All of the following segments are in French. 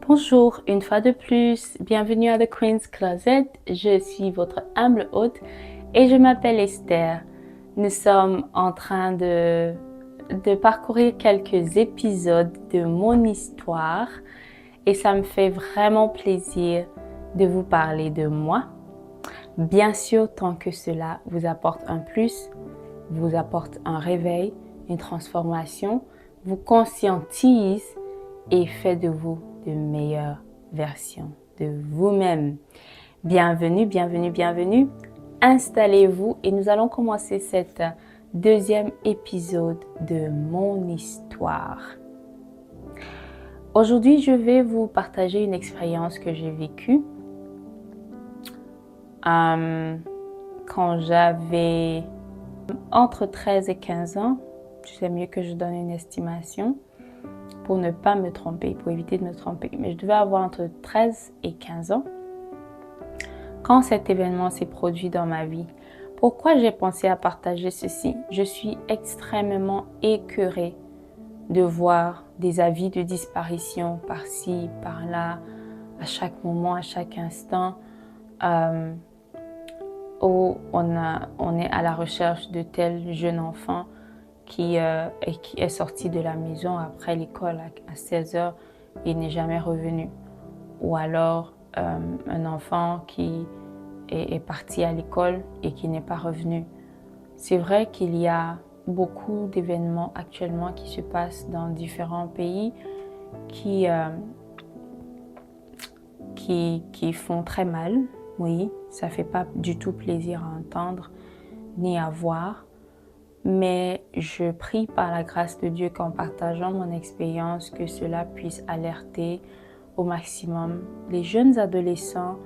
Bonjour, une fois de plus, bienvenue à The Queen's Closet. Je suis votre humble hôte et je m'appelle Esther. Nous sommes en train de parcourir quelques épisodes de mon histoire et ça me fait vraiment plaisir de vous parler de moi. Bien sûr, tant que cela vous apporte un plus, vous apporte un réveil, une transformation, vous conscientise et fait de vous de meilleures versions de vous-même. Bienvenue, bienvenue, bienvenue. Installez-vous et nous allons commencer cet deuxième épisode de mon histoire. Aujourd'hui, je vais vous partager une expérience que j'ai vécue quand j'avais entre 13 et 15 ans. C'est mieux que je donne une estimation pour ne pas me tromper, pour éviter de me tromper. Mais je devais avoir entre 13 et 15 ans quand cet événement s'est produit dans ma vie. Pourquoi j'ai pensé à partager ceci? Je suis extrêmement écœurée de voir des avis de disparition par-ci, par-là, à chaque moment, à chaque instant, où on est à la recherche de tel jeune enfant qui est sorti de la maison après l'école à 16 heures et n'est jamais revenu. Ou alors un enfant qui est parti à l'école et qui n'est pas revenu. C'est vrai qu'il y a beaucoup d'événements actuellement qui se passent dans différents pays qui font très mal. Oui, ça ne fait pas du tout plaisir à entendre ni à voir. Mais je prie par la grâce de Dieu qu'en partageant mon expérience, que cela puisse alerter au maximum les jeunes adolescents,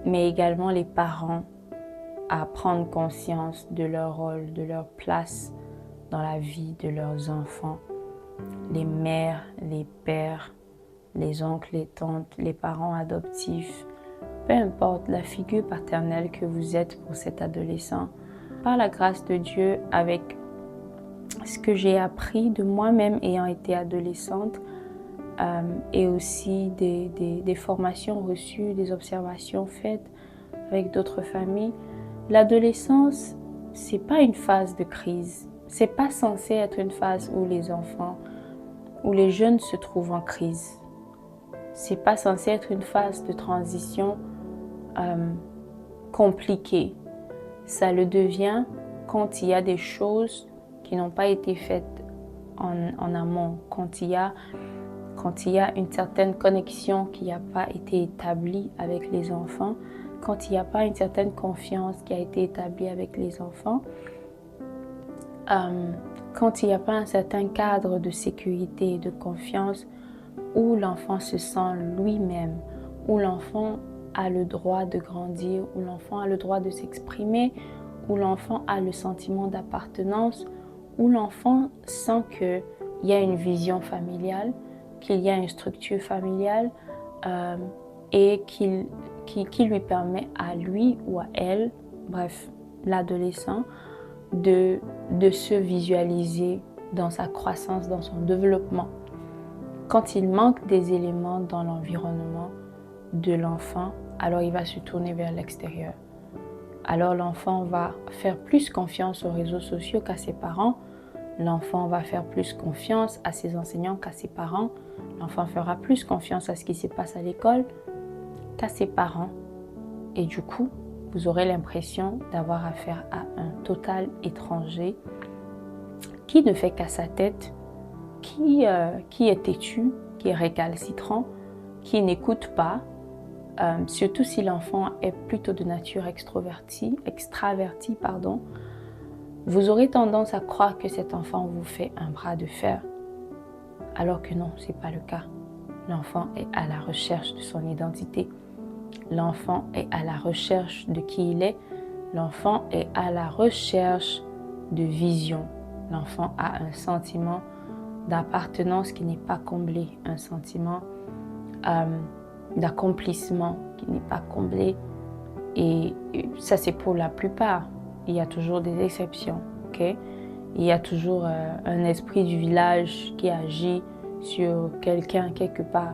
mais également les parents à prendre conscience de leur rôle, de leur place dans la vie de leurs enfants. Les mères, les pères, les oncles, les tantes, les parents adoptifs, peu importe la figure paternelle que vous êtes pour cet adolescent, par la grâce de Dieu, avec ce que j'ai appris de moi-même ayant été adolescente et aussi des formations reçues, des observations faites avec d'autres familles, l'adolescence, c'est pas une phase de crise. C'est pas censé être une phase où les enfants, où les jeunes se trouvent en crise. C'est pas censé être une phase de transition compliquée. Ça le devient quand il y a des choses qui n'ont pas été faites en amont, quand il y a une certaine connexion qui n'a pas été établie avec les enfants, quand il n'y a pas une certaine confiance qui a été établie avec les enfants, quand il n'y a pas un certain cadre de sécurité et de confiance où l'enfant se sent lui-même, où l'enfant a le droit de grandir, où l'enfant a le droit de s'exprimer, où l'enfant a le sentiment d'appartenance, où l'enfant sent qu'il y a une vision familiale, qu'il y a une structure familiale et qui lui permet à lui ou à elle, bref, l'adolescent, de se visualiser dans sa croissance, dans son développement. Quand il manque des éléments dans l'environnement de l'enfant, alors il va se tourner vers l'extérieur. Alors l'enfant va faire plus confiance aux réseaux sociaux qu'à ses parents. L'enfant va faire plus confiance à ses enseignants qu'à ses parents. L'enfant fera plus confiance à ce qui se passe à l'école qu'à ses parents. Et du coup, vous aurez l'impression d'avoir affaire à un total étranger qui ne fait qu'à sa tête, qui est têtu, qui est récalcitrant, qui n'écoute pas, surtout si l'enfant est plutôt de nature extravertie, vous aurez tendance à croire que cet enfant vous fait un bras de fer, alors que non, ce n'est pas le cas. L'enfant est à la recherche de son identité. L'enfant est à la recherche de qui il est. L'enfant est à la recherche de vision. L'enfant a un sentiment d'appartenance qui n'est pas comblé, un sentiment d'accomplissement qui n'est pas comblé. Et ça, c'est pour la plupart. Il y a toujours des exceptions, ok? Il y a toujours un esprit du village qui agit sur quelqu'un quelque part.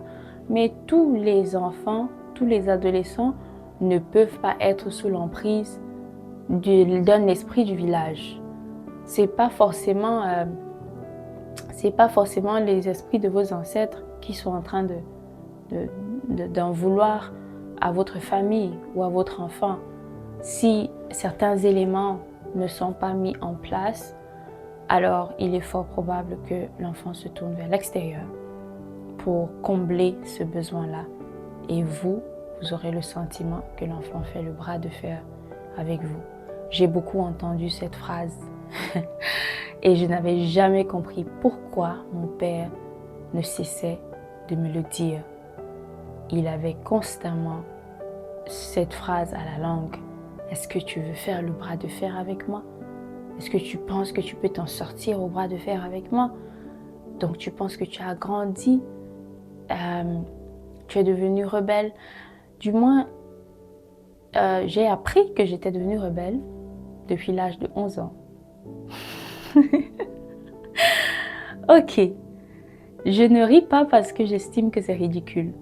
Mais tous les enfants, tous les adolescents ne peuvent pas être sous l'emprise d'un esprit du village. C'est pas forcément les esprits de vos ancêtres qui sont en train d'en vouloir à votre famille ou à votre enfant. Si certains éléments ne sont pas mis en place, alors il est fort probable que l'enfant se tourne vers l'extérieur pour combler ce besoin-là. Et vous aurez le sentiment que l'enfant fait le bras de fer avec vous. J'ai beaucoup entendu cette phrase et je n'avais jamais compris pourquoi mon père ne cessait de me le dire. Il avait constamment cette phrase à la langue. Est-ce que tu veux faire le bras de fer avec moi? Est-ce que tu penses que tu peux t'en sortir au bras de fer avec moi? Donc tu penses que tu as grandi, tu es devenu rebelle. Du moins, j'ai appris que j'étais devenue rebelle depuis l'âge de 11 ans. Ok, je ne ris pas parce que j'estime que c'est ridicule.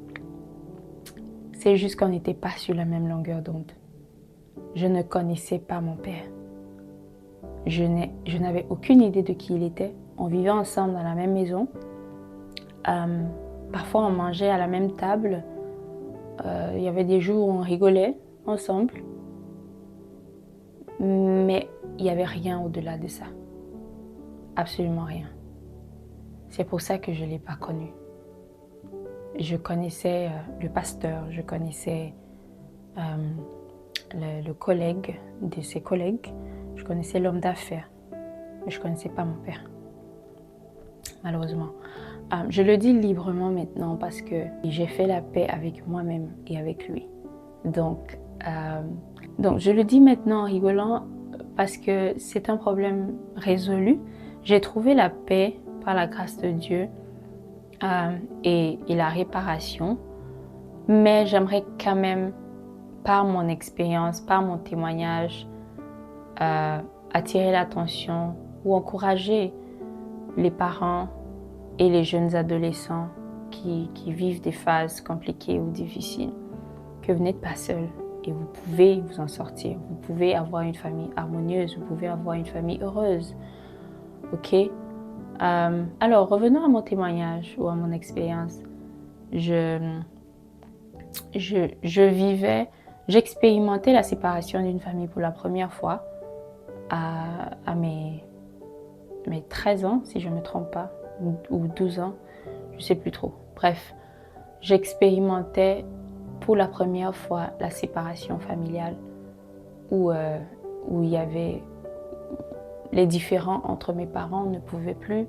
C'est juste qu'on n'était pas sur la même longueur d'onde. Je ne connaissais pas mon père. Je n'avais aucune idée de qui il était. On vivait ensemble dans la même maison. Parfois, on mangeait à la même table. Il y avait des jours où on rigolait ensemble. Mais il n'y avait rien au-delà de ça. Absolument rien. C'est pour ça que je ne l'ai pas connu. Je connaissais le pasteur, je connaissais le collègue de ses collègues, je connaissais l'homme d'affaires, mais je ne connaissais pas mon père, malheureusement. Je le dis librement maintenant parce que j'ai fait la paix avec moi-même et avec lui. Donc je le dis maintenant en rigolant parce que c'est un problème résolu. J'ai trouvé la paix par la grâce de Dieu et la réparation, mais j'aimerais quand même, par mon expérience, par mon témoignage, attirer l'attention ou encourager les parents et les jeunes adolescents qui vivent des phases compliquées ou difficiles, que vous n'êtes pas seul et vous pouvez vous en sortir. Vous pouvez avoir une famille harmonieuse, vous pouvez avoir une famille heureuse. Ok? Alors, revenons à mon témoignage ou à mon expérience. J'expérimentais la séparation d'une famille pour la première fois à mes 13 ans, si je ne me trompe pas, ou 12 ans, je ne sais plus trop. Bref, j'expérimentais pour la première fois la séparation familiale où il y avait les différends entre mes parents ne pouvaient plus,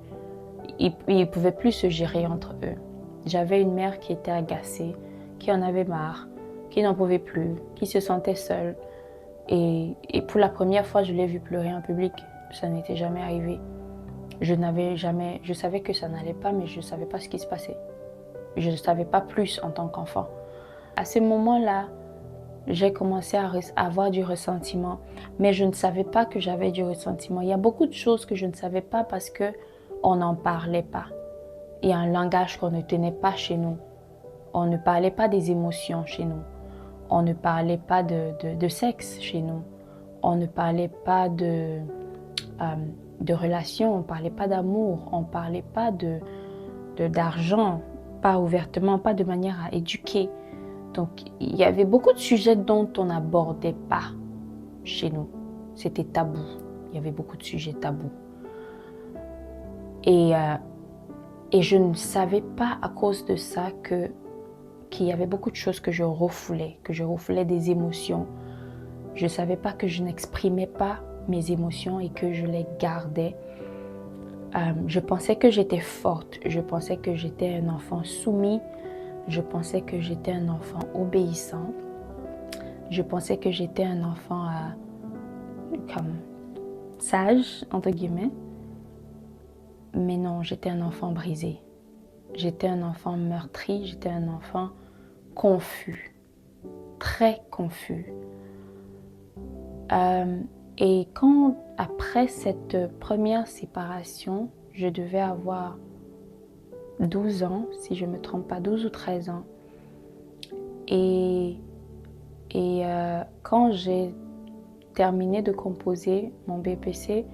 ils pouvaient plus se gérer entre eux. J'avais une mère qui était agacée, qui en avait marre, qui n'en pouvait plus, qui se sentait seule. Et pour la première fois, je l'ai vue pleurer en public. Ça n'était jamais arrivé. Je savais que ça n'allait pas, mais je ne savais pas ce qui se passait. Je ne savais pas plus en tant qu'enfant. À ce moment-là, j'ai commencé à avoir du ressentiment, mais je ne savais pas que j'avais du ressentiment. Il y a beaucoup de choses que je ne savais pas parce qu'on n'en parlait pas. Il y a un langage qu'on ne tenait pas chez nous. On ne parlait pas des émotions chez nous. On ne parlait pas de sexe chez nous. On ne parlait pas de relations, on ne parlait pas d'amour, on ne parlait pas d'argent, pas ouvertement, pas de manière à éduquer. Donc, il y avait beaucoup de sujets dont on n'abordait pas chez nous. C'était tabou. Il y avait beaucoup de sujets tabous. Et je ne savais pas à cause de ça qu'il y avait beaucoup de choses que je refoulais des émotions. Je ne savais pas que je n'exprimais pas mes émotions et que je les gardais. Je pensais que j'étais forte. Je pensais que j'étais un enfant soumis. Je pensais que j'étais un enfant obéissant. Je pensais que j'étais un enfant comme sage, entre guillemets. Mais non, j'étais un enfant brisé. J'étais un enfant meurtri. J'étais un enfant confus. Très confus. Et quand, après cette première séparation, je devais avoir 12 ans, si je ne me trompe pas, 12 ou 13 ans. Et quand j'ai terminé de composer mon BPC,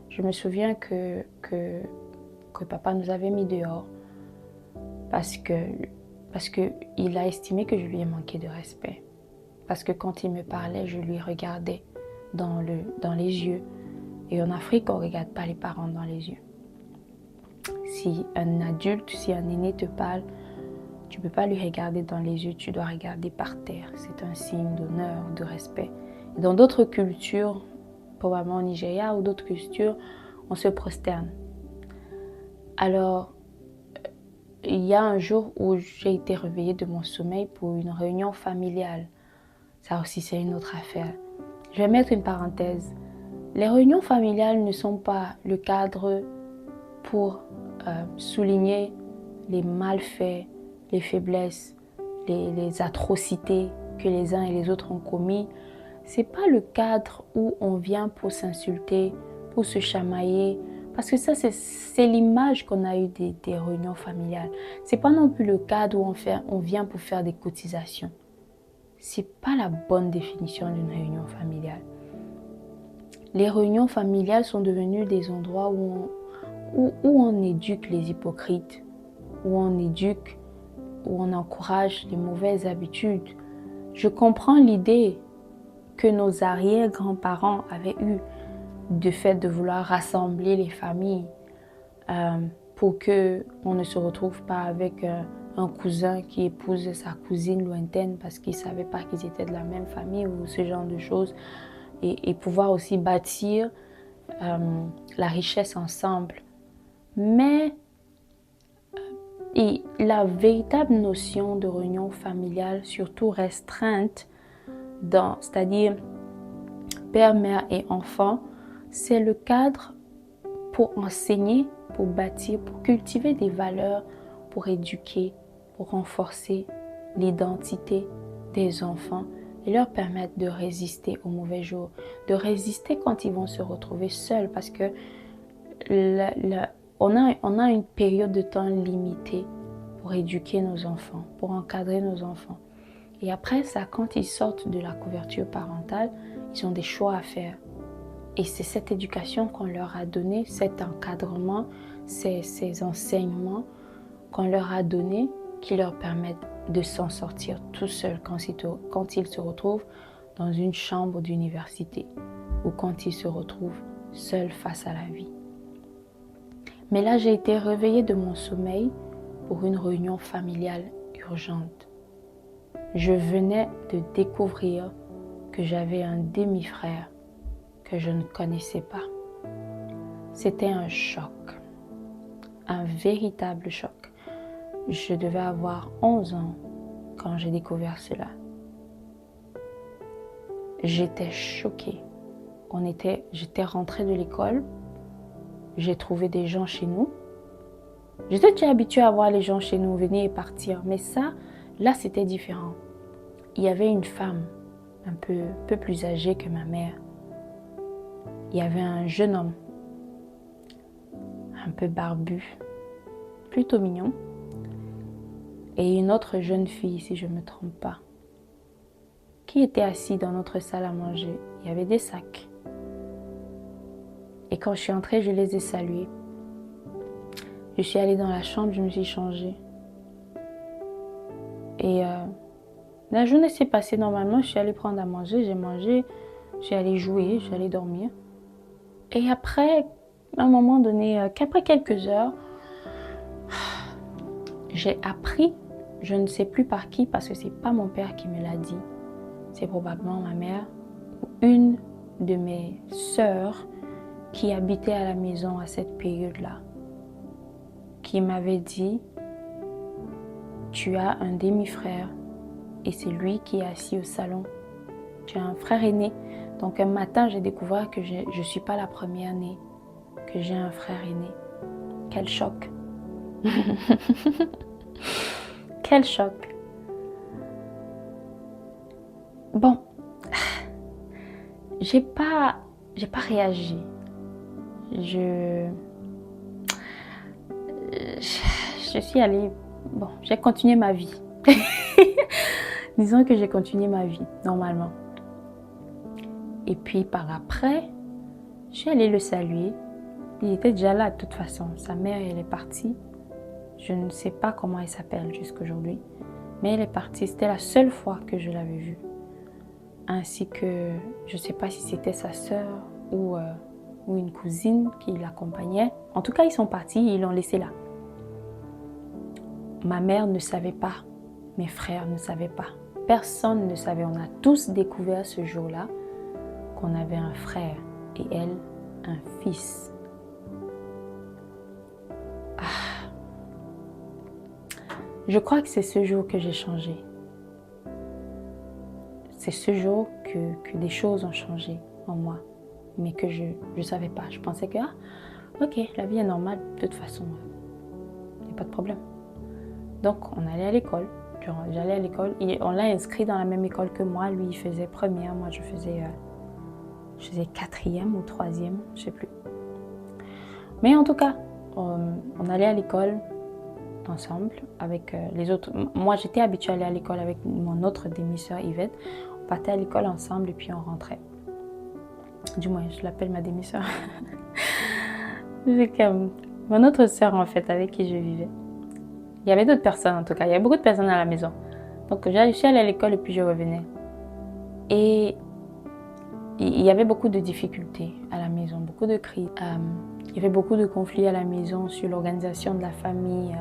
je me souviens que papa nous avait mis dehors parce que il a estimé que je lui ai manqué de respect. Parce que quand il me parlait, je lui regardais dans les yeux. Et en Afrique, on ne regarde pas les parents dans les yeux. Si un adulte, si un aîné te parle, tu ne peux pas lui regarder dans les yeux, tu dois regarder par terre. C'est un signe d'honneur, de respect. Et dans d'autres cultures, probablement au Nigeria ou d'autres cultures, on se prosterne. Alors, il y a un jour où j'ai été réveillée de mon sommeil pour une réunion familiale. Ça aussi, c'est une autre affaire. Je vais mettre une parenthèse. Les réunions familiales ne sont pas le cadre pour souligner les malfaits, les faiblesses, les atrocités que les uns et les autres ont commis. Ce n'est pas le cadre où on vient pour s'insulter, pour se chamailler. Parce que ça, c'est l'image qu'on a eue des réunions familiales. Ce n'est pas non plus le cadre où on vient pour faire des cotisations. Ce n'est pas la bonne définition d'une réunion familiale. Les réunions familiales sont devenues des endroits où on éduque les hypocrites, où on éduque, où on encourage les mauvaises habitudes. Je comprends l'idée que nos arrière-grands-parents avaient eue du fait de vouloir rassembler les familles pour qu'on ne se retrouve pas avec un cousin qui épouse sa cousine lointaine parce qu'ils ne savaient pas qu'ils étaient de la même famille ou ce genre de choses. Et pouvoir aussi bâtir la richesse ensemble. Mais la véritable notion de réunion familiale, surtout restreinte, c'est-à-dire père, mère et enfant, c'est le cadre pour enseigner, pour bâtir, pour cultiver des valeurs, pour éduquer, pour renforcer l'identité des enfants et leur permettre de résister aux mauvais jours, de résister quand ils vont se retrouver seuls parce que on a une période de temps limitée pour éduquer nos enfants, pour encadrer nos enfants. Et après ça, quand ils sortent de la couverture parentale, ils ont des choix à faire. Et c'est cette éducation qu'on leur a donnée, cet encadrement, ces enseignements qu'on leur a donnés qui leur permettent de s'en sortir tout seuls quand ils se retrouvent dans une chambre d'université ou quand ils se retrouvent seuls face à la vie. Mais là, j'ai été réveillée de mon sommeil pour une réunion familiale urgente. Je venais de découvrir que j'avais un demi-frère que je ne connaissais pas. C'était un choc, un véritable choc. Je devais avoir 11 ans quand j'ai découvert cela. J'étais choquée. J'étais rentrée de l'école, j'ai trouvé des gens chez nous. J'étais déjà habituée à voir les gens chez nous venir et partir, mais là c'était différent. Il y avait une femme un peu plus âgée que ma mère. Il y avait un jeune homme, un peu barbu, plutôt mignon, et une autre jeune fille, si je ne me trompe pas, qui était assise dans notre salle à manger. Il y avait des sacs. Et quand je suis entrée, je les ai salués. Je suis allée dans la chambre, je me suis changée. Et la journée s'est passée normalement. Je suis allée prendre à manger, j'ai mangé, je suis allée jouer, je suis allée dormir. Et après, à un moment donné, qu'après quelques heures, j'ai appris, je ne sais plus par qui, parce que ce n'est pas mon père qui me l'a dit. C'est probablement ma mère ou une de mes sœurs qui habitait à la maison à cette période-là, qui m'avait dit « Tu as un demi-frère et c'est lui qui est assis au salon. Tu as un frère aîné. » Donc un matin, j'ai découvert que je ne suis pas la première née, que j'ai un frère aîné. Quel choc! Quel choc! Bon, j'ai pas réagi. je suis allée, bon, j'ai continué ma vie. Disons que j'ai continué ma vie, normalement. Et puis par après, je suis allée le saluer. Il était déjà là de toute façon. Sa mère, elle est partie. Je ne sais pas comment elle s'appelle jusqu'aujourd'hui. Mais elle est partie. C'était la seule fois que je l'avais vue. Ainsi que, je ne sais pas si c'était sa sœur ou une cousine qui l'accompagnait. En tout cas, ils sont partis et ils l'ont laissé là. Ma mère ne savait pas. Mes frères ne savaient pas. Personne ne savait. On a tous découvert ce jour-là qu'on avait un frère et elle, un fils. Je crois que c'est ce jour que j'ai changé. C'est ce jour que des choses ont changé en moi, mais que je ne savais pas. Je pensais que, ok, la vie est normale, de toute façon, il n'y a pas de problème. Donc, on allait à l'école. J'allais à l'école et on l'a inscrit dans la même école que moi. Lui, il faisait première, moi, je faisais quatrième ou troisième, je ne sais plus. Mais en tout cas, on allait à l'école ensemble avec les autres. Moi, j'étais habituée à aller à l'école avec mon autre demi-sœur Yvette. On partait à l'école ensemble et puis on rentrait. Du moins, je l'appelle ma demi-sœur. C'est comme mon autre sœur, en fait, avec qui je vivais. Il y avait d'autres personnes, en tout cas. Il y avait beaucoup de personnes à la maison. Donc, je suis allée à l'école et puis je revenais. Et il y avait beaucoup de difficultés à la maison, beaucoup de crises. Il y avait beaucoup de conflits à la maison sur l'organisation de la famille,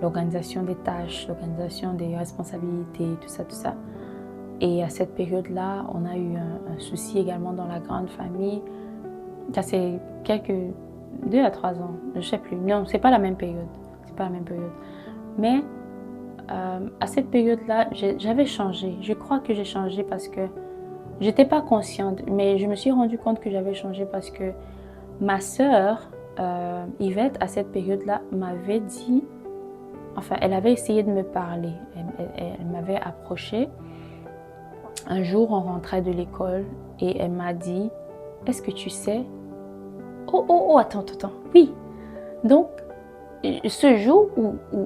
l'organisation des tâches, l'organisation des responsabilités, tout ça, tout ça. Et à cette période-là, on a eu un souci également dans la grande famille. Ça, c'est 2 à 3 ans, je ne sais plus. Non, c'est pas la même période. C'est pas la même période. Mais à cette période-là, j'avais changé. Je crois que j'ai changé parce que j'étais pas consciente, mais je me suis rendu compte que j'avais changé parce que ma sœur, Yvette, à cette période-là, m'avait dit, enfin, elle avait essayé de me parler. Elle m'avait approchée. Un jour, on rentrait de l'école et elle m'a dit, est-ce que tu sais? Oh, attends. Oui. Donc, ce jour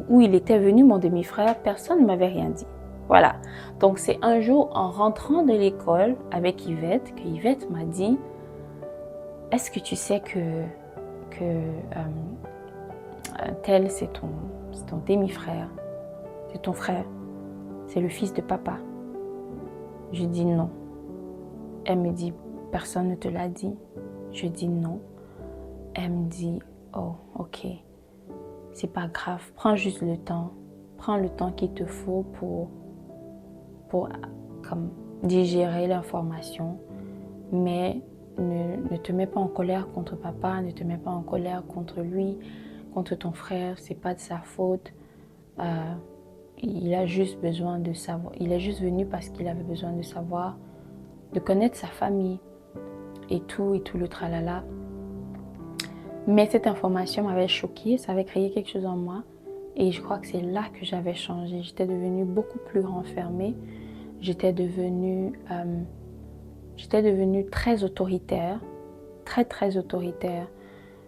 où il était venu, mon demi-frère, personne ne m'avait rien dit. Voilà. Donc, c'est un jour, en rentrant de l'école avec Yvette, que Yvette m'a dit, est-ce que tu sais que tel, c'est ton demi-frère, c'est ton frère, c'est le fils de papa? Je dis non. Elle me dit, personne ne te l'a dit? Je dis non. Elle me dit, oh, ok, c'est pas grave, prends juste le temps. Prends le temps qu'il te faut pour comme, digérer l'information, mais ne te mets pas en colère contre papa, ne te mets pas en colère contre lui, contre ton frère, c'est pas de sa faute. Il a juste besoin de savoir, il est juste venu parce qu'il avait besoin de savoir, de connaître sa famille et tout le tralala. Mais cette information m'avait choquée, ça avait créé quelque chose en moi et je crois que c'est là que j'avais changé. J'étais devenue beaucoup plus renfermée, j'étais devenue très autoritaire, très autoritaire.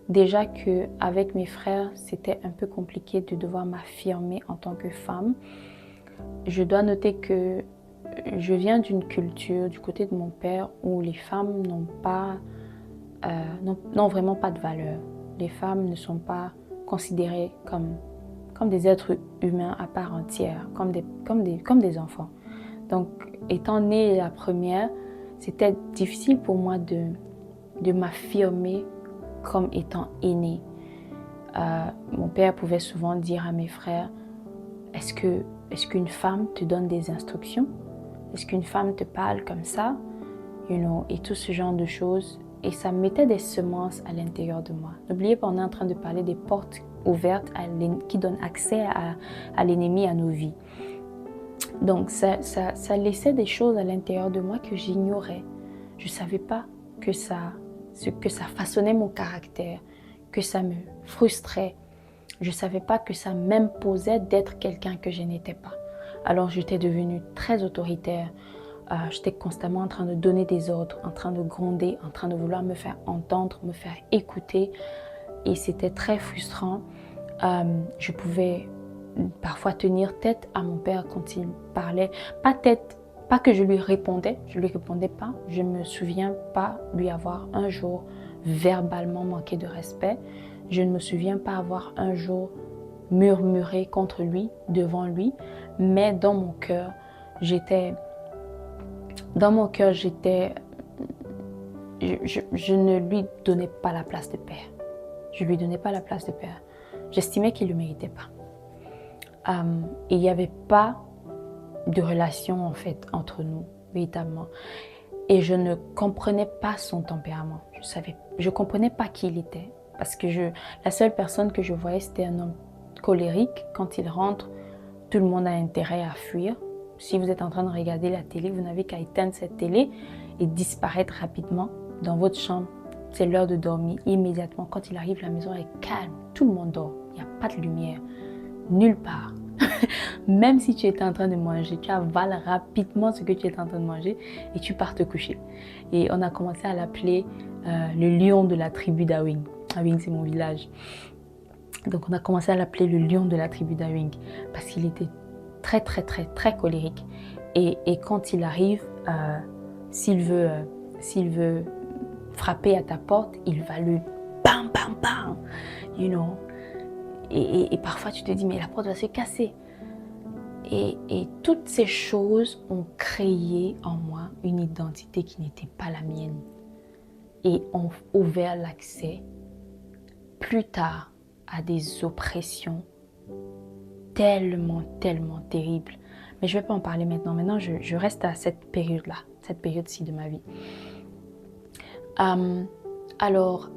Déjà qu'avec mes frères, c'était un peu compliqué de devoir m'affirmer en tant que femme. Je dois noter que je viens d'une culture du côté de mon père où les femmes n'ont vraiment pas de valeur. Les femmes ne sont pas considérées comme des êtres humains à part entière, comme des enfants. Donc, étant née la première, c'était difficile pour moi de m'affirmer comme étant aînée. Mon père pouvait souvent dire à mes frères, est-ce qu'une femme te donne des instructions? Est-ce qu'une femme te parle comme ça? Et tout ce genre de choses. Et ça mettait des semences à l'intérieur de moi. N'oubliez pas, on est en train de parler des portes ouvertes qui donnent accès à l'ennemi, à nos vies. Donc, ça laissait des choses à l'intérieur de moi que j'ignorais. Je ne savais pas que ça façonnait mon caractère, que ça me frustrait. Je ne savais pas que ça m'imposait d'être quelqu'un que je n'étais pas. Alors, j'étais devenue très autoritaire. J'étais constamment en train de donner des ordres, en train de gronder, en train de vouloir me faire entendre, me faire écouter. Et c'était très frustrant. Je pouvais parfois tenir tête à mon père quand il parlait. Pas que je lui répondais pas. Je ne me souviens pas lui avoir un jour verbalement manqué de respect. Je ne me souviens pas avoir un jour murmuré contre lui, devant lui. Mais dans mon cœur, j'étais... Je ne lui donnais pas la place de père. Je lui donnais pas la place de père. J'estimais qu'il ne le méritait pas. Et il n'y avait pas de relation en fait entre nous, véritablement. Et je ne comprenais pas son tempérament. Je ne comprenais pas qui il était. Parce que la seule personne que je voyais, c'était un homme colérique. Quand il rentre, tout le monde a intérêt à fuir. Si vous êtes en train de regarder la télé, vous n'avez qu'à éteindre cette télé et disparaître rapidement dans votre chambre. C'est l'heure de dormir immédiatement. Quand il arrive, la maison est calme. Tout le monde dort. Il n'y a pas de lumière. Nulle part. Même si tu étais en train de manger, tu avales rapidement ce que tu étais en train de manger et tu pars te coucher. Et on a commencé à l'appeler le lion de la tribu d'Awing. Awing, c'est mon village. Donc on a commencé à l'appeler le lion de la tribu d'Awing parce qu'il était très très très très colérique. Et quand il arrive, s'il veut frapper à ta porte, il va le bam bam bam, you know. Et parfois tu te dis mais la porte va se casser. Et toutes ces choses ont créé en moi une identité qui n'était pas la mienne et ont ouvert l'accès plus tard à des oppressions tellement terribles. Mais je ne vais pas en parler maintenant. Maintenant, je reste à cette période-là, cette période-ci de ma vie. Alors,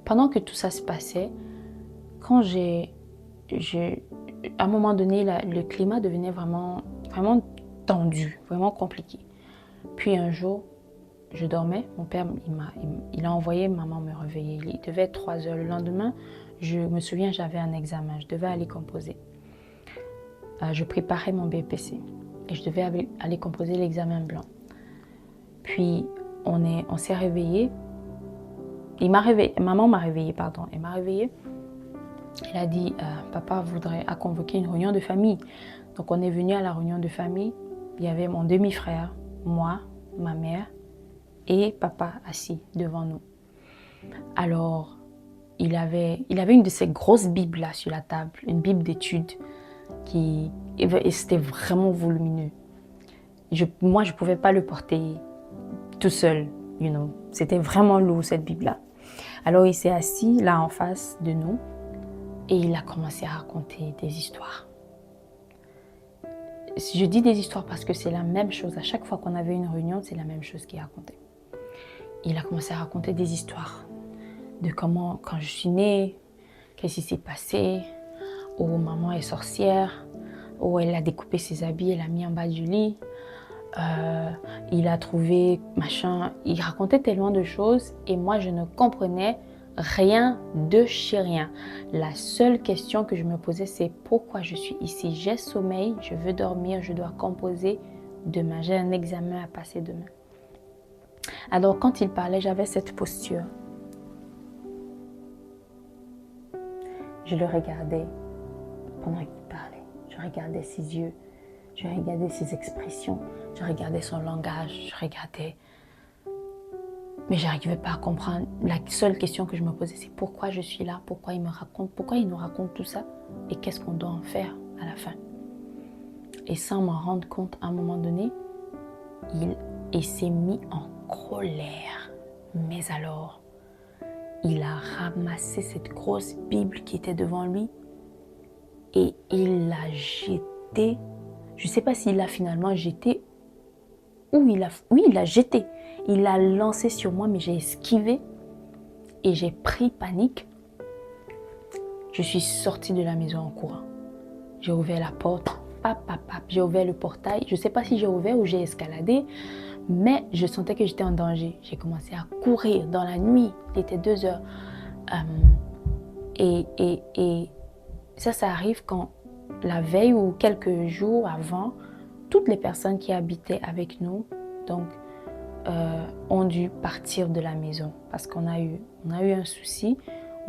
pendant que tout ça se passait, quand à un moment donné, le climat devenait vraiment tendu, vraiment compliqué. Puis un jour, je dormais, mon père il a envoyé maman me réveiller. Il devait être 3 heures. Le lendemain, je me souviens, j'avais un examen, je devais aller composer. Je préparais mon BPC et je devais aller composer l'examen blanc. Puis on s'est réveillés. Maman m'a réveillée, pardon. Elle m'a réveillée. Elle a dit, papa a convoqué une réunion de famille. Donc on est venu à la réunion de famille. Il y avait mon demi-frère, moi, ma mère et papa assis devant nous. Alors, il avait une de ces grosses bibles là sur la table, une bible d'études et c'était vraiment volumineux. Moi, je ne pouvais pas le porter tout seul, you know. C'était vraiment lourd cette bible là. Alors il s'est assis là en face de nous. Et il a commencé à raconter des histoires. Je dis des histoires parce que c'est la même chose. À chaque fois qu'on avait une réunion, c'est la même chose qu'il racontait. Il a commencé à raconter des histoires de comment, quand je suis née, qu'est-ce qui s'est passé, où maman est sorcière, où elle a découpé ses habits, elle a mis en bas du lit. Il a trouvé machin. Il racontait tellement de choses et moi, je ne comprenais rien de chez rien. La seule question que je me posais, c'est pourquoi je suis ici. J'ai sommeil, je veux dormir, je dois composer demain. J'ai un examen à passer demain. Alors quand il parlait, j'avais cette posture. Je le regardais pendant qu'il parlait. Je regardais ses yeux, je regardais ses expressions, je regardais son langage, je regardais. Mais je n'arrivais pas à comprendre. La seule question que je me posais, c'est pourquoi je suis là, pourquoi il nous raconte tout ça et qu'est-ce qu'on doit en faire à la fin. Et sans m'en rendre compte, à un moment donné, il s'est mis en colère. Mais alors, il a ramassé cette grosse Bible qui était devant lui et il l'a jetée. Je ne sais pas s'il l'a finalement jetée ou il l'a jetée. Il l'a lancé sur moi, mais j'ai esquivé et j'ai pris panique. Je suis sortie de la maison en courant. J'ai ouvert la porte, j'ai ouvert le portail. Je ne sais pas si j'ai ouvert ou j'ai escaladé, mais je sentais que j'étais en danger. J'ai commencé à courir dans la nuit. Il était 2 heures. Et ça arrive quand la veille ou quelques jours avant, toutes les personnes qui habitaient avec nous, donc, ont dû partir de la maison parce qu'on a eu un souci.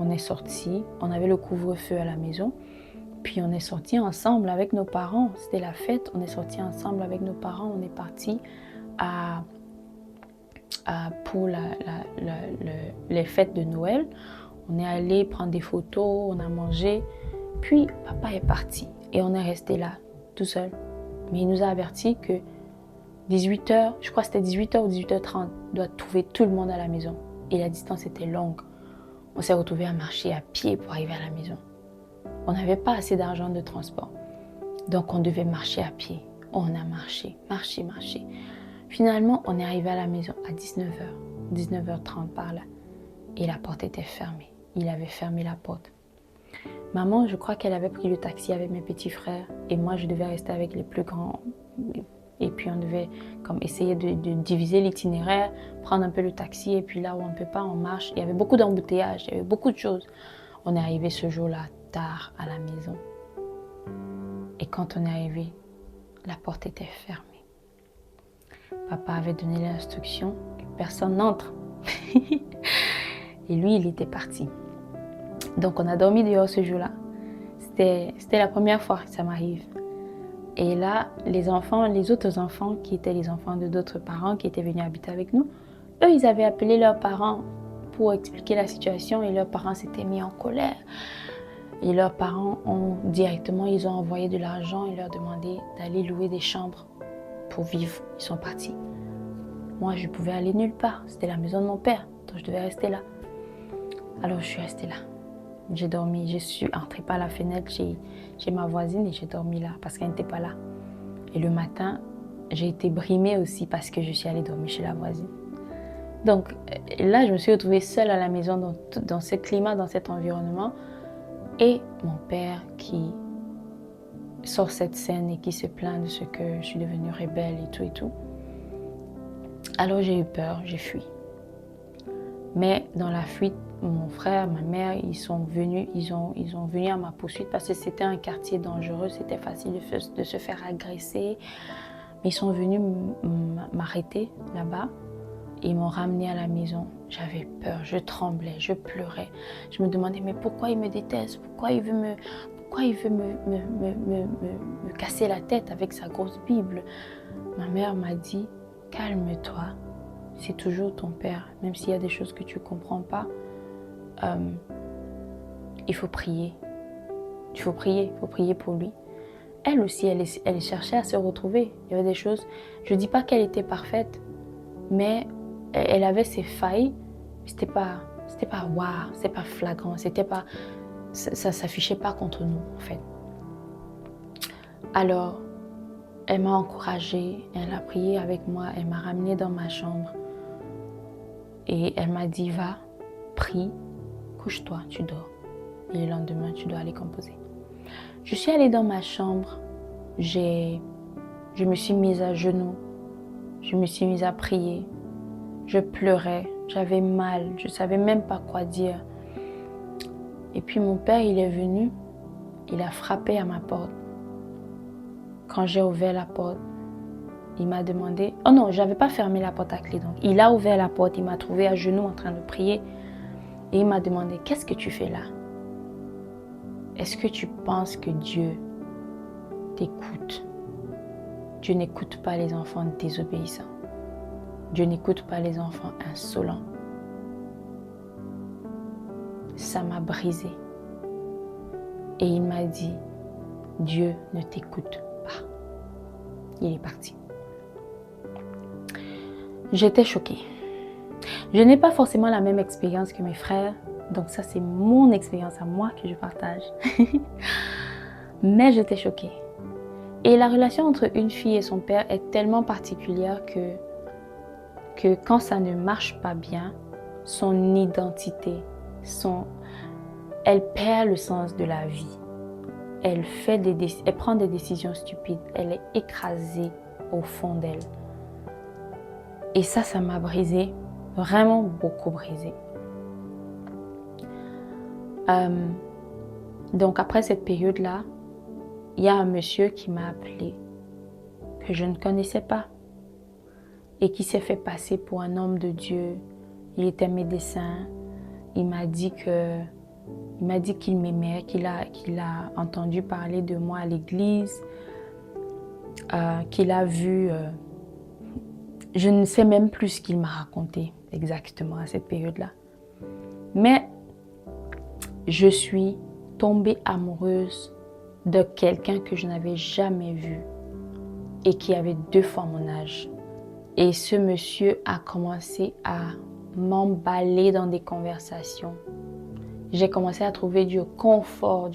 on est sorti, on avait le couvre-feu à la maison, puis on est sorti ensemble avec nos parents. C'était la fête, on est sorti ensemble avec nos parents, on est parti pour les fêtes de Noël. On est allé prendre des photos, on a mangé, puis papa est parti et on est resté là, tout seul. Mais il nous a averti que 18h, je crois que c'était 18h ou 18h30, on doit trouver tout le monde à la maison. Et la distance était longue. On s'est retrouvés à marcher à pied pour arriver à la maison. On n'avait pas assez d'argent de transport. Donc on devait marcher à pied. On a marché. Finalement, on est arrivé à la maison à 19h, 19h30 par là. Et la porte était fermée. Il avait fermé la porte. Maman, je crois qu'elle avait pris le taxi avec mes petits frères. Et moi, je devais rester avec les plus grands. Et puis on devait comme essayer de diviser l'itinéraire, prendre un peu le taxi. Et puis là où on ne peut pas, on marche. Il y avait beaucoup d'embouteillages, il y avait beaucoup de choses. On est arrivé ce jour-là tard à la maison. Et quand on est arrivé, la porte était fermée. Papa avait donné l'instruction que personne n'entre. Et lui, il était parti. Donc on a dormi dehors ce jour-là. C'était la première fois que ça m'arrive. Et là, les autres enfants, qui étaient les enfants de d'autres parents qui étaient venus habiter avec nous, eux, ils avaient appelé leurs parents pour expliquer la situation et leurs parents s'étaient mis en colère. Et leurs parents ils ont envoyé de l'argent et leur demandé d'aller louer des chambres pour vivre. Ils sont partis. Moi, je pouvais aller nulle part. C'était la maison de mon père, donc je devais rester là. Alors, je suis restée là. J'ai dormi, je suis entrée par la fenêtre chez ma voisine et j'ai dormi là parce qu'elle n'était pas là. Et le matin, j'ai été brimée aussi parce que je suis allée dormir chez la voisine. Donc là, je me suis retrouvée seule à la maison dans ce climat, dans cet environnement. Et mon père qui sort cette scène et qui se plaint de ce que je suis devenue rebelle et tout et tout. Alors j'ai eu peur, j'ai fui. Mais dans la fuite, mon frère, ma mère, ils sont venus à ma poursuite parce que c'était un quartier dangereux, c'était facile de se faire agresser. Mais ils sont venus m'arrêter là-bas et ils m'ont ramenée à la maison. J'avais peur, je tremblais, je pleurais. Je me demandais mais pourquoi il me déteste, pourquoi il veut me casser la tête avec sa grosse Bible. Ma mère m'a dit calme-toi. C'est toujours ton père, même s'il y a des choses que tu ne comprends pas, il faut prier. Il faut prier pour lui. Elle aussi, elle cherchait à se retrouver. Il y avait des choses, je ne dis pas qu'elle était parfaite, mais elle avait ses failles. C'était pas waouh, c'était pas flagrant, ça s'affichait pas contre nous en fait. Alors, elle m'a encouragée, elle a prié avec moi, elle m'a ramenée dans ma chambre. Et elle m'a dit, va, prie, couche-toi, tu dors. Et le lendemain, tu dois aller composer. Je suis allée dans ma chambre, je me suis mise à genoux, je me suis mise à prier. Je pleurais, j'avais mal, je ne savais même pas quoi dire. Et puis mon père, il est venu, il a frappé à ma porte. Quand j'ai ouvert la porte, il m'a demandé... Oh non, je n'avais pas fermé la porte à clé. Donc, il a ouvert la porte, il m'a trouvé à genoux en train de prier. Et il m'a demandé, qu'est-ce que tu fais là? Est-ce que tu penses que Dieu t'écoute? Dieu n'écoute pas les enfants désobéissants. Dieu n'écoute pas les enfants insolents. Ça m'a brisé. Et il m'a dit, Dieu ne t'écoute pas. Il est parti. J'étais choquée. Je n'ai pas forcément la même expérience que mes frères, donc ça c'est mon expérience à moi que je partage. Mais j'étais choquée. Et la relation entre une fille et son père est tellement particulière que quand ça ne marche pas bien, son identité, elle perd le sens de la vie. Elle prend des décisions stupides. Elle est écrasée au fond d'elle. Et ça m'a brisée, vraiment beaucoup brisée. Donc après cette période-là, il y a un monsieur qui m'a appelé, que je ne connaissais pas, et qui s'est fait passer pour un homme de Dieu. Il était médecin. Il m'a dit que Il m'a dit qu'il m'aimait, qu'il a entendu parler de moi à l'église, qu'il a vu... je ne sais même plus ce qu'il m'a raconté exactement à cette période-là. Mais je suis tombée amoureuse de quelqu'un que je n'avais jamais vu et qui avait 2 fois mon âge. Et ce monsieur a commencé à m'emballer dans des conversations. J'ai commencé à trouver du réconfort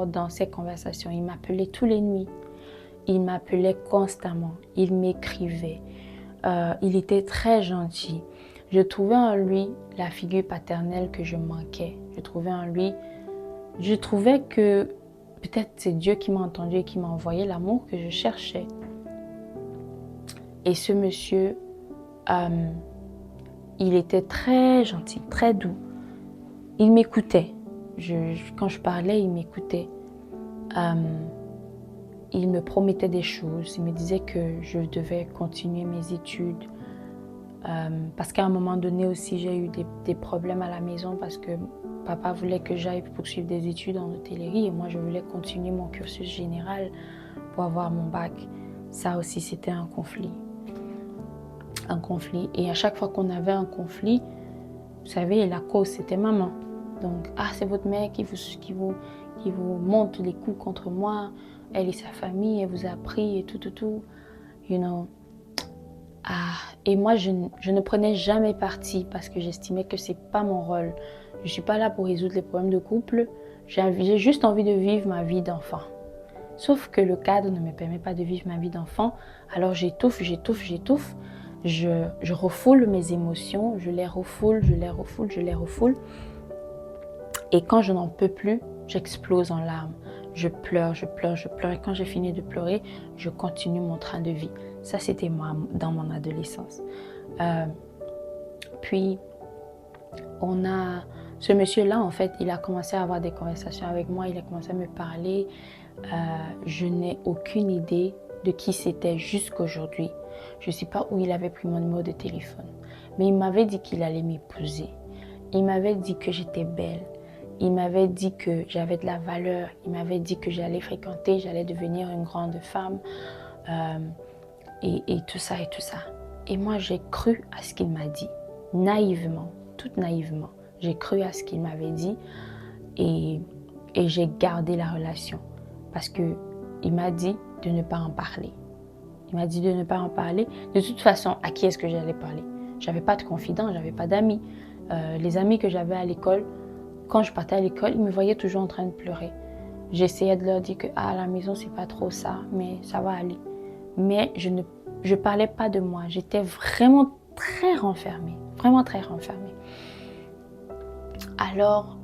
dans ces conversations. Il m'appelait tous les nuits. Il m'appelait constamment. Il m'écrivait. Il était très gentil. Je trouvais en lui la figure paternelle que je manquais. Je trouvais que peut-être c'est Dieu qui m'a entendu et qui m'a envoyé l'amour que je cherchais. Et ce monsieur, il était très gentil, très doux. Il m'écoutait. Quand je parlais, il m'écoutait. Il me promettait des choses. Il me disait que je devais continuer mes études. Parce qu'à un moment donné aussi, j'ai eu des problèmes à la maison parce que papa voulait que j'aille poursuivre des études en hôtellerie et moi, je voulais continuer mon cursus général pour avoir mon bac. Ça aussi, c'était un conflit. Et à chaque fois qu'on avait un conflit, vous savez, la cause, c'était maman. Donc, c'est votre mère qui vous monte les coups contre moi. Elle et sa famille, elle vous a pris et tout. You know. Et moi, je ne prenais jamais parti parce que j'estimais que c'est pas mon rôle. Je suis pas là pour résoudre les problèmes de couple. J'ai juste envie de vivre ma vie d'enfant. Sauf que le cadre ne me permet pas de vivre ma vie d'enfant. Alors j'étouffe. Je refoule mes émotions, je les refoule. Et quand je n'en peux plus, j'explose en larmes. Je pleure. Et quand j'ai fini de pleurer, je continue mon train de vie. Ça, c'était moi dans mon adolescence. Puis, ce monsieur-là, en fait, il a commencé à avoir des conversations avec moi. Il a commencé à me parler. Je n'ai aucune idée de qui c'était jusqu'aujourd'hui. Je ne sais pas où il avait pris mon numéro de téléphone. Mais il m'avait dit qu'il allait m'épouser. Il m'avait dit que j'étais belle. Il m'avait dit que j'avais de la valeur. Il m'avait dit que j'allais devenir une grande femme. Et tout ça. Et moi, j'ai cru à ce qu'il m'a dit. Toute naïvement. J'ai cru à ce qu'il m'avait dit. Et j'ai gardé la relation. Parce qu'il m'a dit de ne pas en parler. De toute façon, à qui est-ce que j'allais parler? J'avais pas de confident, j'avais pas d'amis. Les amis que j'avais à l'école, quand je partais à l'école, ils me voyaient toujours en train de pleurer. J'essayais de leur dire que à la maison, c'est pas trop ça, mais ça va aller. Mais je parlais pas de moi. J'étais vraiment très renfermée. Alors,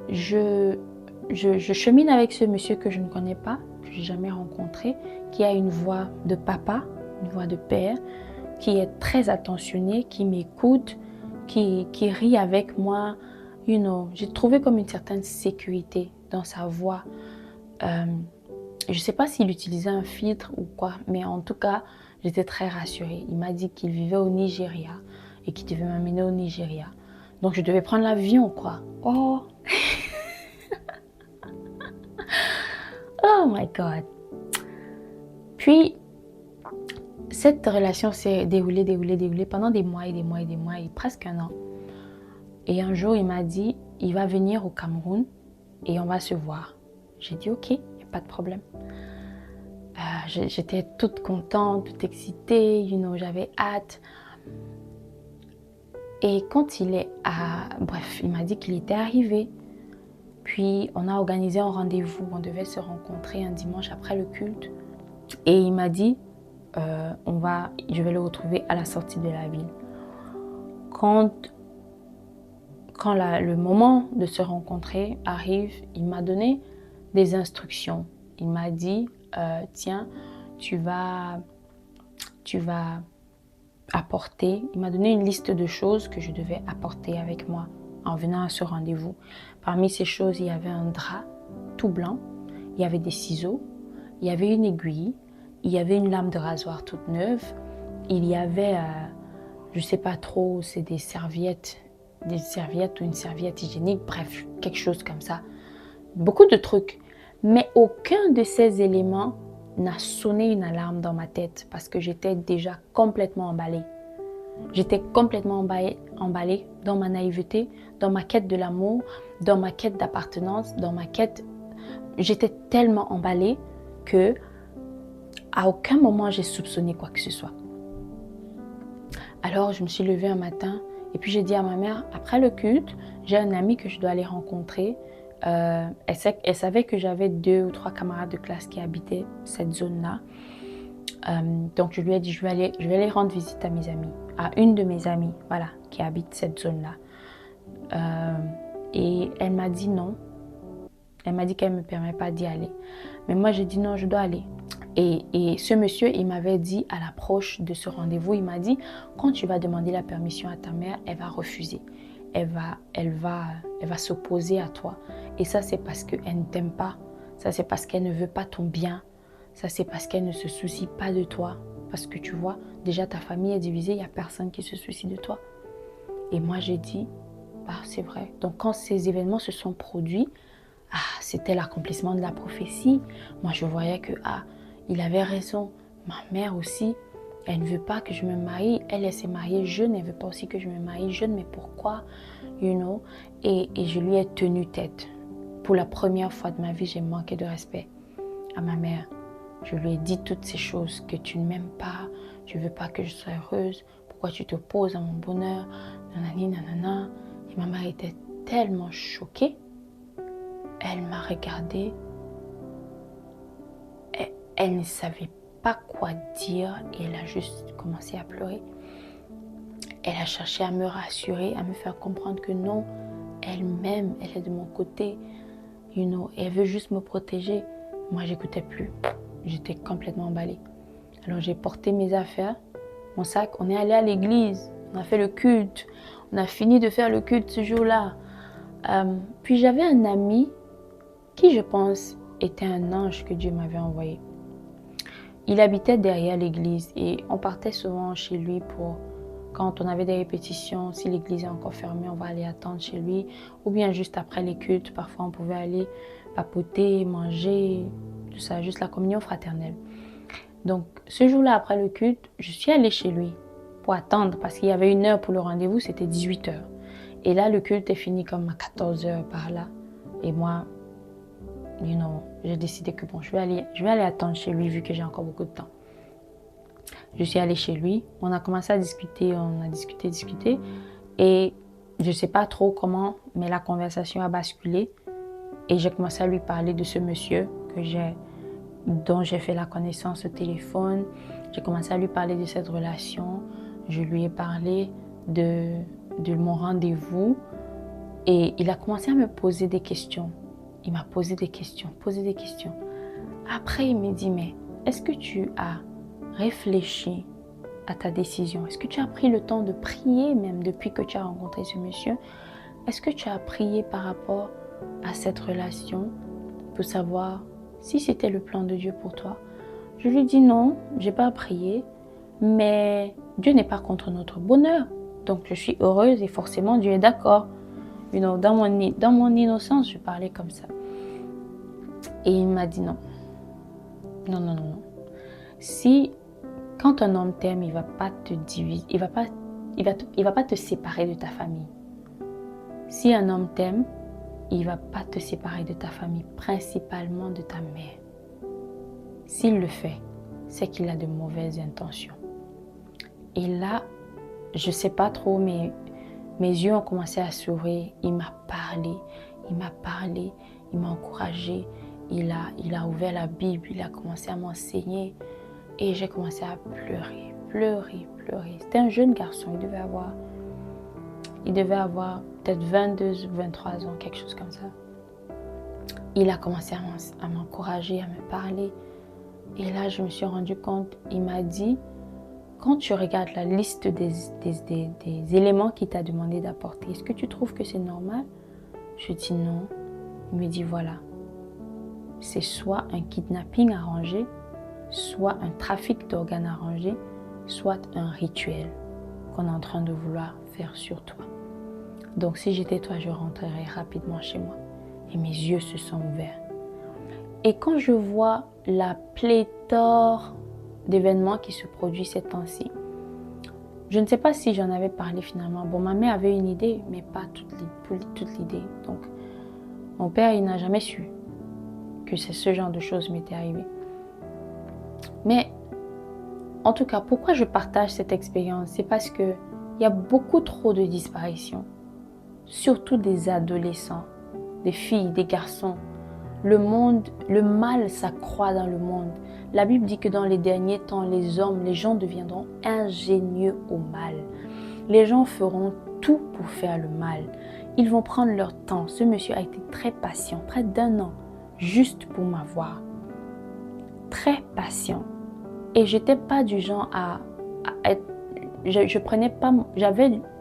je chemine avec ce monsieur que je ne connais pas, que je n'ai jamais rencontré, qui a une voix de papa, une voix de père, qui est très attentionné, qui m'écoute, qui rit avec moi. You know, j'ai trouvé comme une certaine sécurité dans sa voix. Je ne sais pas s'il utilisait un filtre ou quoi, mais en tout cas, j'étais très rassurée. Il m'a dit qu'il vivait au Nigeria et qu'il devait m'amener au Nigeria. Donc, je devais prendre l'avion, quoi. Oh! Oh my God! Puis, cette relation s'est déroulée pendant des mois et presque un an. Et un jour, il m'a dit, il va venir au Cameroun et on va se voir. J'ai dit, ok, il n'y a pas de problème. J'étais toute contente, toute excitée, j'avais hâte. Et quand il m'a dit qu'il était arrivé. Puis, on a organisé un rendez-vous. On devait se rencontrer un dimanche après le culte. Et il m'a dit, je vais le retrouver à la sortie de la ville. Quand le moment de se rencontrer arrive, il m'a donné des instructions. Il m'a dit, tiens, tu vas apporter. Il m'a donné une liste de choses que je devais apporter avec moi en venant à ce rendez-vous. Parmi ces choses, il y avait un drap tout blanc, il y avait des ciseaux, il y avait une aiguille, il y avait une lame de rasoir toute neuve, il y avait, je ne sais pas trop, c'est des serviettes des serviettes ou une serviette hygiénique, bref, quelque chose comme ça. Beaucoup de trucs. Mais aucun de ces éléments n'a sonné une alarme dans ma tête parce que j'étais déjà complètement emballée. J'étais complètement emballée dans ma naïveté, dans ma quête de l'amour, dans ma quête d'appartenance, dans ma quête... J'étais tellement emballée que à aucun moment j'ai soupçonné quoi que ce soit. Alors je me suis levée un matin et puis j'ai dit à ma mère, après le culte, j'ai un ami que je dois aller rencontrer. Elle savait que j'avais 2 ou 3 camarades de classe qui habitaient cette zone-là. Donc je lui ai dit, je vais aller rendre visite à mes amis, à une de mes amies, voilà, qui habite cette zone-là. Et elle m'a dit non. Elle m'a dit qu'elle ne me permet pas d'y aller. Mais moi, j'ai dit non, je dois aller. Et ce monsieur, il m'avait dit à l'approche de ce rendez-vous, il m'a dit, quand tu vas demander la permission à ta mère, elle va refuser. Elle va s'opposer à toi. Et ça, c'est parce qu'elle ne t'aime pas. Ça, c'est parce qu'elle ne veut pas ton bien. Ça, c'est parce qu'elle ne se soucie pas de toi. Parce que tu vois, déjà ta famille est divisée, il n'y a personne qui se soucie de toi. Et moi, j'ai dit, bah, c'est vrai. Donc, quand ces événements se sont produits, c'était l'accomplissement de la prophétie. Moi, je voyais que, il avait raison. Ma mère aussi, elle ne veut pas que je me marie. Elle s'est mariée jeune, elle ne veut pas aussi que je me marie jeune. Mais pourquoi, you know? Et je lui ai tenu tête. Pour la première fois de ma vie, j'ai manqué de respect à ma mère. Je lui ai dit toutes ces choses, que tu ne m'aimes pas, tu ne veux pas que je sois heureuse, pourquoi tu t'opposes à mon bonheur, nanani, nanana. Et ma mère était tellement choquée. Elle m'a regardée. Elle ne savait pas quoi dire et elle a juste commencé à pleurer. Elle a cherché à me rassurer, à me faire comprendre que non, elle m'aime, elle est de mon côté. You know, elle veut juste me protéger. Moi, j'écoutais plus. J'étais complètement emballée. Alors, j'ai porté mes affaires, mon sac. On est allé à l'église. On a fait le culte. On a fini de faire le culte ce jour-là. Puis, j'avais un ami qui, je pense, était un ange que Dieu m'avait envoyé. Il habitait derrière l'église et on partait souvent chez lui pour... Quand on avait des répétitions, si l'église est encore fermée, on va aller attendre chez lui. Ou bien juste après les cultes, parfois on pouvait aller papoter, manger, tout ça, juste la communion fraternelle. Donc ce jour-là, après le culte, je suis allée chez lui pour attendre parce qu'il y avait 1 heure pour le rendez-vous, c'était 18 heures. Et là, le culte est fini comme à 14 heures par là. Et moi, you know, j'ai décidé que bon, je vais aller attendre chez lui vu que j'ai encore beaucoup de temps. Je suis allée chez lui, on a commencé à discuter, on a discuté. Et je ne sais pas trop comment, mais la conversation a basculé. Et j'ai commencé à lui parler de ce monsieur dont j'ai fait la connaissance au téléphone. J'ai commencé à lui parler de cette relation. Je lui ai parlé de mon rendez-vous. Et il a commencé à me poser des questions. Il m'a posé des questions. Après, il me dit, mais est-ce que tu as réfléchi à ta décision? Est-ce que tu as pris le temps de prier même depuis que tu as rencontré ce monsieur? Est-ce que tu as prié par rapport à cette relation pour savoir si c'était le plan de Dieu pour toi? Je lui dis non, j'ai pas prié, mais Dieu n'est pas contre notre bonheur. Donc je suis heureuse et forcément Dieu est d'accord. You know, dans mon innocence, je parlais comme ça. Et il m'a dit non. Non. Si quand un homme t'aime, il va pas te diviser, il va pas te séparer de ta famille. Si un homme t'aime, il va pas te séparer de ta famille, principalement de ta mère. S'il le fait, c'est qu'il a de mauvaises intentions. Et là, je sais pas trop, mais mes yeux ont commencé à s'ouvrir. Il m'a parlé, il m'a encouragé. Il a ouvert la Bible, il a commencé à m'enseigner. Et j'ai commencé à pleurer. C'était un jeune garçon, il devait avoir peut-être 22 ou 23 ans, quelque chose comme ça. Il a commencé à m'encourager, à me parler. Et là, je me suis rendu compte, il m'a dit, quand tu regardes la liste des éléments qu'il t'a demandé d'apporter, est-ce que tu trouves que c'est normal? Je dis non. Il me dit voilà, c'est soit un kidnapping arrangé, soit un trafic d'organes arrangé, soit un rituel qu'on est en train de vouloir faire sur toi. Donc si j'étais toi, je rentrerais rapidement chez moi. Et mes yeux se sont ouverts. Et quand je vois la pléthore d'événements qui se produisent ces temps-ci, je ne sais pas si j'en avais parlé finalement. Bon, ma mère avait une idée, mais pas toute l'idée. Donc, mon père, il n'a jamais su que ce genre de choses m'était arrivé. Mais, en tout cas, pourquoi je partage cette expérience? C'est parce qu'il y a beaucoup trop de disparitions. Surtout des adolescents, des filles, des garçons. Le mal s'accroît dans le monde. La Bible dit que dans les derniers temps, les gens deviendront ingénieux au mal. Les gens feront tout pour faire le mal. Ils vont prendre leur temps. Ce monsieur a été très patient, près d'1 an, juste pour m'avoir. Très patient. Et j'étais pas du genre à être... Je prenais pas...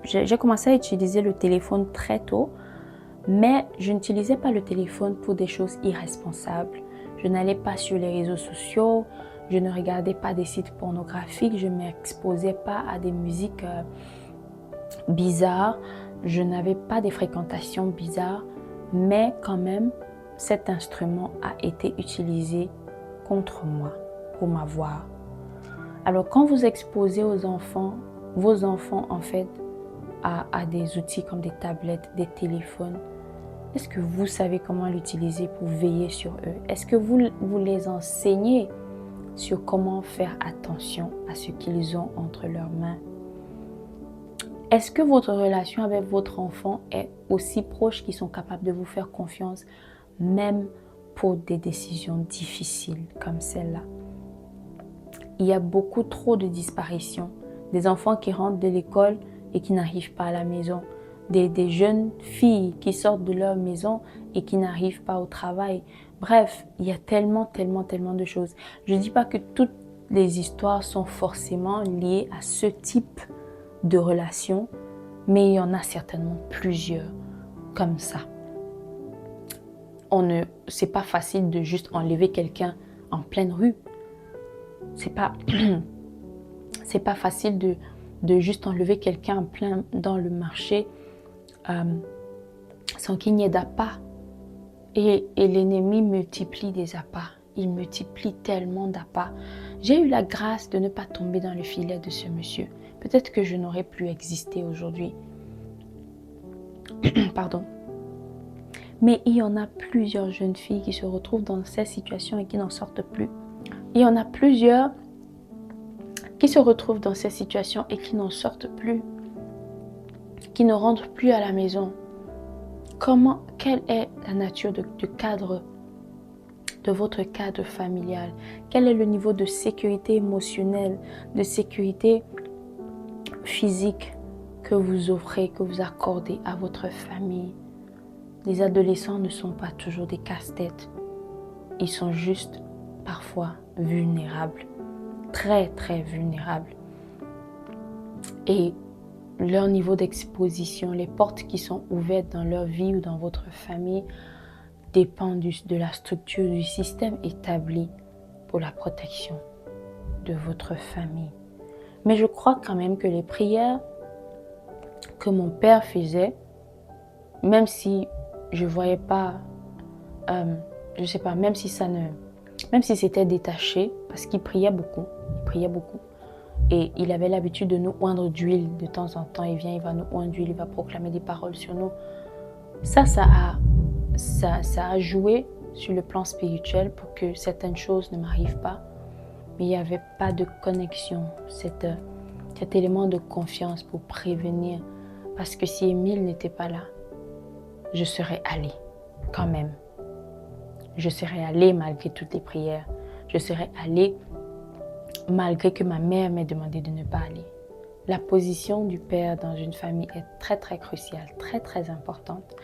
J'ai commencé à utiliser le téléphone très tôt. Mais je n'utilisais pas le téléphone pour des choses irresponsables. Je n'allais pas sur les réseaux sociaux, je ne regardais pas des sites pornographiques, je ne m'exposais pas à des musiques bizarres, je n'avais pas des fréquentations bizarres, mais quand même, cet instrument a été utilisé contre moi, pour m'avoir. Alors quand vous exposez aux enfants, vos enfants en fait, à des outils comme des tablettes, des téléphones, est-ce que vous savez comment l'utiliser pour veiller sur eux? Est-ce que vous les enseignez sur comment faire attention à ce qu'ils ont entre leurs mains? Est-ce que votre relation avec votre enfant est aussi proche qu'ils sont capables de vous faire confiance, même pour des décisions difficiles comme celle-là? Il y a beaucoup trop de disparitions. Des enfants qui rentrent de l'école et qui n'arrivent pas à la maison. Des jeunes filles qui sortent de leur maison et qui n'arrivent pas au travail. Bref, il y a tellement de choses. Je ne dis pas que toutes les histoires sont forcément liées à ce type de relation, mais il y en a certainement plusieurs comme ça. C'est pas facile de juste enlever quelqu'un en pleine rue. C'est pas facile de juste enlever quelqu'un en plein dans le marché sans qu'il n'y ait d'appât. Et l'ennemi multiplie des appâts. Il multiplie tellement d'appâts. J'ai eu la grâce de ne pas tomber dans le filet de ce monsieur. Peut-être que je n'aurais plus existé aujourd'hui. Pardon. Mais il y en a plusieurs jeunes filles qui se retrouvent dans ces situations et qui n'en sortent plus. Il y en a plusieurs qui se retrouvent dans ces situations et qui n'en sortent plus, qui ne rentrent plus à la maison. Quelle est la nature de cadre, de votre cadre familial? Quel est le niveau de sécurité émotionnelle, de sécurité physique que vous offrez, que vous accordez à votre famille? Les adolescents ne sont pas toujours des casse-têtes. Ils sont juste parfois vulnérables, très vulnérables. Et leur niveau d'exposition, les portes qui sont ouvertes dans leur vie ou dans votre famille dépendent de la structure du système établi pour la protection de votre famille. Mais je crois quand même que les prières que mon père faisait, même si je voyais pas, je sais pas, même si c'était détaché, parce qu'il priait beaucoup, et il avait l'habitude de nous oindre d'huile de temps en temps. Il va nous oindre d'huile, il va proclamer des paroles sur nous. Ça a joué sur le plan spirituel pour que certaines choses ne m'arrivent pas. Mais il n'y avait pas de connexion, cet élément de confiance pour prévenir. Parce que si Émile n'était pas là, je serais allée quand même. Je serais allée malgré toutes les prières. Je serais allée malgré que ma mère m'ait demandé de ne pas aller. La position du père dans une famille est très cruciale, très importante.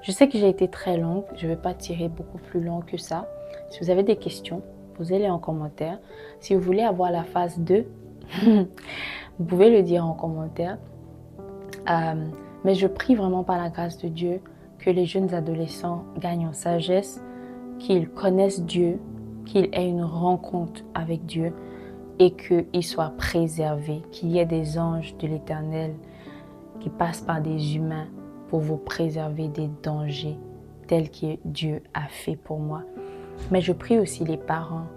Je sais que j'ai été très longue, je ne vais pas tirer beaucoup plus long que ça. Si vous avez des questions, posez-les en commentaire. Si vous voulez avoir la phase 2, vous pouvez le dire en commentaire. Mais je prie vraiment par la grâce de Dieu que les jeunes adolescents gagnent en sagesse, qu'ils connaissent Dieu, qu'ils aient une rencontre avec Dieu et qu'ils soient préservés, qu'il y ait des anges de l'Éternel qui passent par des humains pour vous préserver des dangers tels que Dieu a fait pour moi. Mais je prie aussi les parents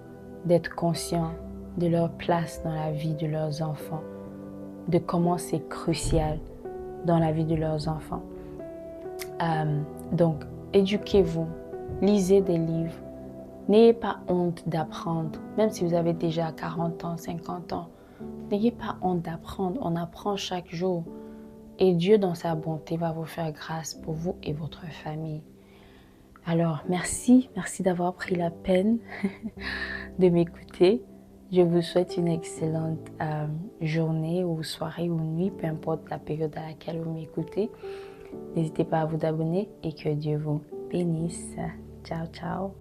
d'être conscients de leur place dans la vie de leurs enfants, de comment c'est crucial dans la vie de leurs enfants. Donc, éduquez-vous, lisez des livres, n'ayez pas honte d'apprendre, même si vous avez déjà 40 ans, 50 ans, n'ayez pas honte d'apprendre, on apprend chaque jour et Dieu dans sa bonté va vous faire grâce pour vous et votre famille. Alors, merci d'avoir pris la peine de m'écouter. Je vous souhaite une excellente journée ou soirée ou nuit, peu importe la période à laquelle vous m'écoutez. N'hésitez pas à vous abonner et que Dieu vous bénisse. Ciao, ciao.